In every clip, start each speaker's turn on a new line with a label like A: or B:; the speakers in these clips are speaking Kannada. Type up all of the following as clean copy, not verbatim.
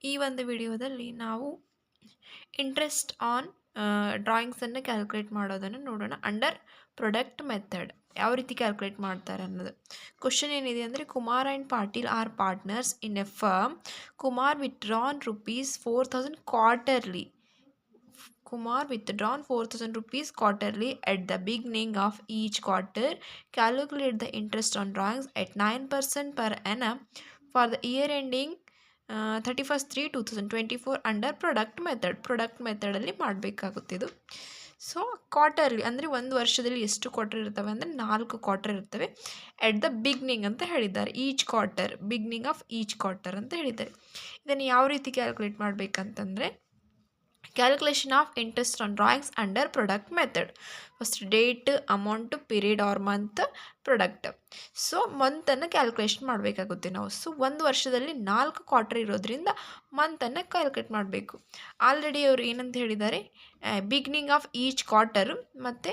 A: ಈ ಒಂದು ವಿಡಿಯೋದಲ್ಲಿ ನಾವು ಇಂಟ್ರೆಸ್ಟ್ ಆನ್ ಡ್ರಾಯಿಂಗ್ಸನ್ನು ಕ್ಯಾಲ್ಕುಲೇಟ್ ಮಾಡೋದನ್ನು ನೋಡೋಣ ಅಂಡರ್ ಪ್ರೊಡಕ್ಟ್ ಮೆಥಡ್. ಯಾವ ರೀತಿ ಕ್ಯಾಲ್ಕುಲೇಟ್ ಮಾಡ್ತಾರೆ ಅನ್ನೋದು. ಕ್ವಶನ್ ಏನಿದೆ ಅಂದರೆ, Kumar and Patil R partners in a firm. Kumar withdrawn ₹4,000 quarterly. Kumar withdrawn 4,000 rupees quarterly at the beginning of each quarter. Calculate the interest on drawings at 9% per annum for the year ending 31/3/2024 under product ಮೆಥಡಲ್ಲಿ ಮಾಡಬೇಕಾಗುತ್ತೆ ಇದು. ಸೊ ಕ್ವಾರ್ಟರ್ಲಿ ಅಂದರೆ ಒಂದು ವರ್ಷದಲ್ಲಿ ಎಷ್ಟು ಕ್ವಾರ್ಟರ್ ಇರ್ತವೆ ಅಂದರೆ 4 ಕ್ವಾರ್ಟರ್ ಇರ್ತವೆ. ಎಟ್ ದ ಬಿಗ್ನಿಂಗ್ ಅಂತ ಹೇಳಿದ್ದಾರೆ. Each quarter, beginning of each quarter ಅಂತ ಹೇಳಿದ್ದಾರೆ. ಇದನ್ನು ಯಾವ ರೀತಿ ಕ್ಯಾಲ್ಕುಲೇಟ್ ಮಾಡಬೇಕಂತಂದರೆ, calculation of interest on drawings under product method. First date, amount, period or month, product. So ಮಂತನ್ನು ಕ್ಯಾಲ್ಕುಲೇಷನ್ ಮಾಡಬೇಕಾಗುತ್ತೆ ನಾವು. ಸೊ ಒಂದು ವರ್ಷದಲ್ಲಿ 4 ಕ್ವಾರ್ಟರ್ ಇರೋದ್ರಿಂದ ಮಂತನ್ನು ಕ್ಯಾಲ್ಕುಲೇಟ್ ಮಾಡಬೇಕು. ಆಲ್ರೆಡಿ ಅವರು ಏನಂತ ಹೇಳಿದ್ದಾರೆ, ಬಿಗ್ನಿಂಗ್ ಆಫ್ ಈಚ್ ಕ್ವಾರ್ಟರು ಮತ್ತು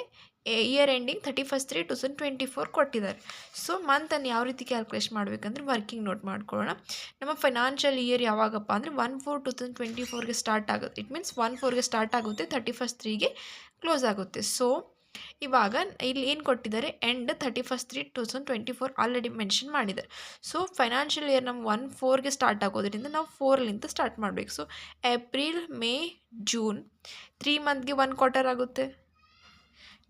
A: ಇಯರ್ ಎಂಡಿಂಗ್ 31/3/2024 ಕೊಟ್ಟಿದ್ದಾರೆ. ಸೊ ಮಂತನ್ನು ಯಾವ ರೀತಿ ಕ್ಯಾಲ್ಕುಲೇಷನ್ ಮಾಡಬೇಕಂದ್ರೆ ವರ್ಕಿಂಗ್ ನೋಟ್ ಮಾಡ್ಕೊಳ್ಳೋಣ. ನಮ್ಮ ಫೈನಾನ್ಷಿಯಲ್ ಇಯರ್ ಯಾವಾಗಪ್ಪ ಅಂದರೆ 1/4/2024ಗೆ ಸ್ಟಾರ್ಟ್ ಆಗುತ್ತೆ. ಇಟ್ ಮೀನ್ಸ್ 1/4ಗೆ ಸ್ಟಾರ್ಟ್ ಆಗುತ್ತೆ, 31/3ಗೆ ಕ್ಲೋಸ್ ಆಗುತ್ತೆ. ಸೊ ಇವಾಗ ಇಲ್ಲಿ ಏನು ಕೊಟ್ಟಿದ್ದಾರೆ, ಎಂಡ್ 31/3/2024 ಆಲ್ರೆಡಿ ಮೆನ್ಷನ್ ಮಾಡಿದ್ದಾರೆ. ಸೊ ಫೈನಾನ್ಷಿಯಲ್ ಇಯರ್ ನಮ್ಮ 1/4ಗೆ ಸ್ಟಾರ್ಟ್ ಆಗೋದ್ರಿಂದ ನಾವು 4ಲಿಂದ ಸ್ಟಾರ್ಟ್ ಮಾಡಬೇಕು. So April, May, June 3 ಮಂತ್ಗೆ 1 quarter ಆಗುತ್ತೆ.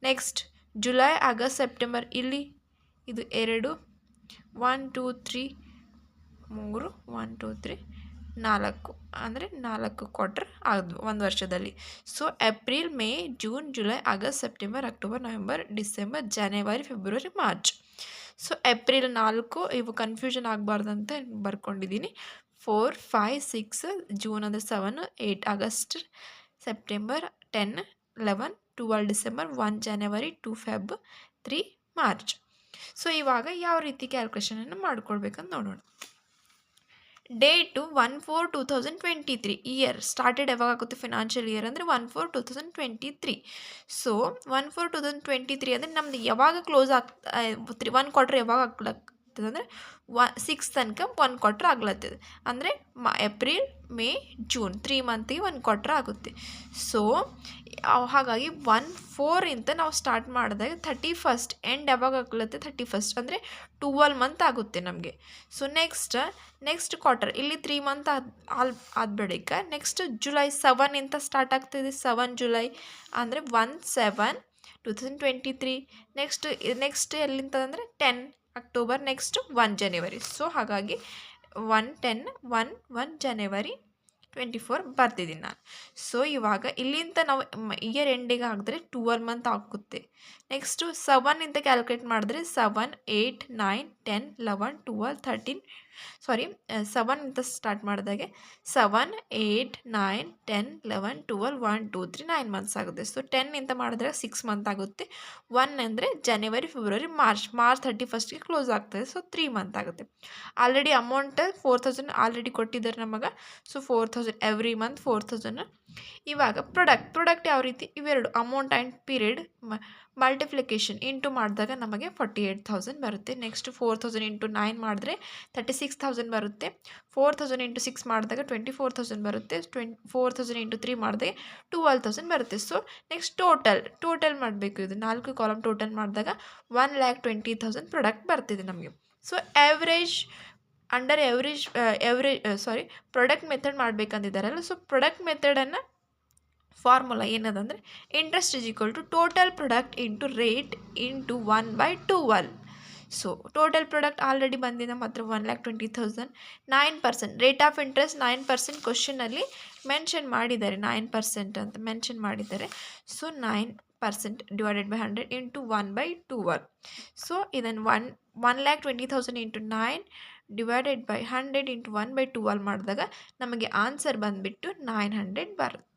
A: ನೆಕ್ಸ್ಟ್ ಜುಲೈ, ಆಗಸ್ಟ್, ಸೆಪ್ಟೆಂಬರ್, ಇಲ್ಲಿ ಇದು 2, 1 2 3 3 1 2 3 4 ಅಂದರೆ 4 ಕ್ವಾರ್ಟರ್ ಆದವು ಒಂದು ವರ್ಷದಲ್ಲಿ. So April, May, June, July, August, September, October, November, December, January, February, March. So April 4, ಇವು ಕನ್ಫ್ಯೂಷನ್ ಆಗಬಾರ್ದಂತ ಬರ್ಕೊಂಡಿದ್ದೀನಿ. 4, 5, 6, ಜೂನ್ ಅಂದರೆ 7, 8 ಆಗಸ್ಟ್, ಸೆಪ್ಟೆಂಬರ್, 10, 11, 12 ಡಿಸೆಂಬರ್, 1 ಜನವರಿ, 2 ಫೆಬ್, 3 ಮಾರ್ಚ್. ಸೊ ಇವಾಗ ಯಾವ ರೀತಿ ಕ್ಯಾಲ್ಕುಲೇಷನನ್ನು ಮಾಡ್ಕೊಳ್ಬೇಕಂತ ನೋಡೋಣ. ಡೇಟು 1/4/2023. ಇಯರ್ ಸ್ಟಾರ್ಟೆಡ್ ಯಾವಾಗ ಆಗುತ್ತೆ ಫಿನಾನ್ಷಿಯಲ್ ಇಯರ್ ಅಂದರೆ 1/4/2023. ಸೊ 1/4/2023 ಅಂದರೆ ನಮ್ದು ಯಾವಾಗ ಕ್ಲೋಸ್ 1 ಕ್ವಾರ್ಟರ್ ಯಾವಾಗ ಆಗ್ಲತ್ತದ ಅಂದರೆ 6 ತನಕ 1 ಕ್ವಾರ್ಟರ್ ಆಗ್ಲತ್ತದ. ಅಂದರೆ ಏಪ್ರಿಲ್, ಮೇ, ಜೂನ್ 3 ಮಂತಿಗೆ 1 ಕ್ವಾರ್ಟರ್ ಆಗುತ್ತೆ. ಸೊ ಹಾಗಾಗಿ 1/4 ನಾವು ಸ್ಟಾರ್ಟ್ ಮಾಡಿದಾಗ 31st ಎಂಡ್ ಯಾವಾಗ ಆಗ್ಲತ್ತೆ 31st ಅಂದರೆ 12 ಮಂತ್ ಆಗುತ್ತೆ ನಮಗೆ. ಸೊ ನೆಕ್ಸ್ಟ್ ಕ್ವಾರ್ಟರ್ ಇಲ್ಲಿ 3 ಮಂತ್ ಆದ ಬಳಿಕ ನೆಕ್ಸ್ಟ್ ಜುಲೈ 7 ಸ್ಟಾರ್ಟ್ ಆಗ್ತಿದೆ. 7 ಜುಲೈ ಅಂದರೆ 1/7/2023. ನೆಕ್ಸ್ಟ್ ಎಲ್ಲಿಂದ ಅಂದರೆ 10 ಅಕ್ಟೋಬರ್, ನೆಕ್ಸ್ಟ್ 1 ಜನವರಿ. ಸೊ ಹಾಗಾಗಿ 1/10/1 ಜನವರಿ 24 ಬರ್ತಿದ್ದೀನಿ ನಾನು. ಸೊ ಇವಾಗ ಇಲ್ಲಿಂದ ನಾವು ಇಯರ್ ಎಂಡಿಗೆ ಹಾಕಿದ್ರೆ 12 ಮಂತ್ ಆಗುತ್ತೆ. ನೆಕ್ಸ್ಟು 7 ಕ್ಯಾಲ್ಕುಲೇಟ್ ಮಾಡಿದ್ರೆ 7, 8, 9, 10, 11, 12, 13 7 ಸ್ಟಾರ್ಟ್ ಮಾಡಿದಾಗೆ 7, 8, 9, 10, 11, 12, 1, 2, 3 9 ಮಂತ್ಸ್ ಆಗುತ್ತೆ. ಸೊ 10 ಮಾಡಿದ್ರೆ 6 ಮಂತ್ ಆಗುತ್ತೆ. 1 ಅಂದರೆ ಜನವರಿ, ಫೆಬ್ರವರಿ, ಮಾರ್ಚ್ 31ಗೆ ಕ್ಲೋಸ್ ಆಗ್ತದೆ. ಸೊ 3 ಮಂತ್ ಆಗುತ್ತೆ. ಆಲ್ರೆಡಿ ಅಮೌಂಟ್ 4,000 ಆಲ್ರೆಡಿ ಕೊಟ್ಟಿದ್ದಾರೆ ನಮಗೆ. So 4,000 every month 4,000. ಇವಾಗ ಪ್ರಾಡಕ್ಟ್ ಯಾವ ರೀತಿ, ಇವೆರಡು amount and period multiplication into ಮಾಡಿದಾಗ ನಮಗೆ 48,000 ಬರುತ್ತೆ. ನೆಕ್ಸ್ಟ್ 4,000 ಇಂಟು 9 ಮಾಡಿದ್ರೆ 36,000 ಬರುತ್ತೆ. 4,000 ಇಂಟು 6 ಮಾಡಿದಾಗ 24,000 ಬರುತ್ತೆ. 4,000 ಇಂಟು 3 ಮಾಡಿದಾಗ 12,000 ಬರುತ್ತೆ. ಸೊ ನೆಕ್ಸ್ಟ್ ಟೋಟಲ್ ಮಾಡಬೇಕು. ಇದು 4 ಕಾಲಮ್ ಟೋಟಲ್ ಮಾಡಿದಾಗ 1,20,000 ಪ್ರಾಡಕ್ಟ್ ಬರ್ತಿದೆ ನಮಗೆ. ಸೊ ಪ್ರಾಡಕ್ಟ್ ಮೆಥಡ್ ಮಾಡಬೇಕಂದಿದ್ದಾರಲ್ಲ. ಸೊ ಪ್ರಾಡಕ್ಟ್ ಮೆಥಡನ್ನು ಫಾರ್ಮುಲಾ ಏನದಂದರೆ, interest is equal to total product into rate into 1/12. So total product already ಬಂದಿದೆ ನಮ್ಮ ಹತ್ರ 1,20,000. 9% ರೇಟ್ ಆಫ್ ಇಂಟ್ರೆಸ್ಟ್ 9% ಕ್ವಶನಲ್ಲಿ ಮೆನ್ಷನ್ ಮಾಡಿದ್ದಾರೆ. 9% ಅಂತ ಮೆನ್ಷನ್ ಮಾಡಿದ್ದಾರೆ. So 9% divided by 100 into 1/12. So ಇದನ್ನು 1,20,000 ಇಂಟು 9 ಡಿವೈಡೆಡ್ ಬೈ 100 ಇಂಟು 1/12 ಮಾಡಿದಾಗ ನಮಗೆ ಆನ್ಸರ್ ಬಂದುಬಿಟ್ಟು 900 ಬರುತ್ತೆ.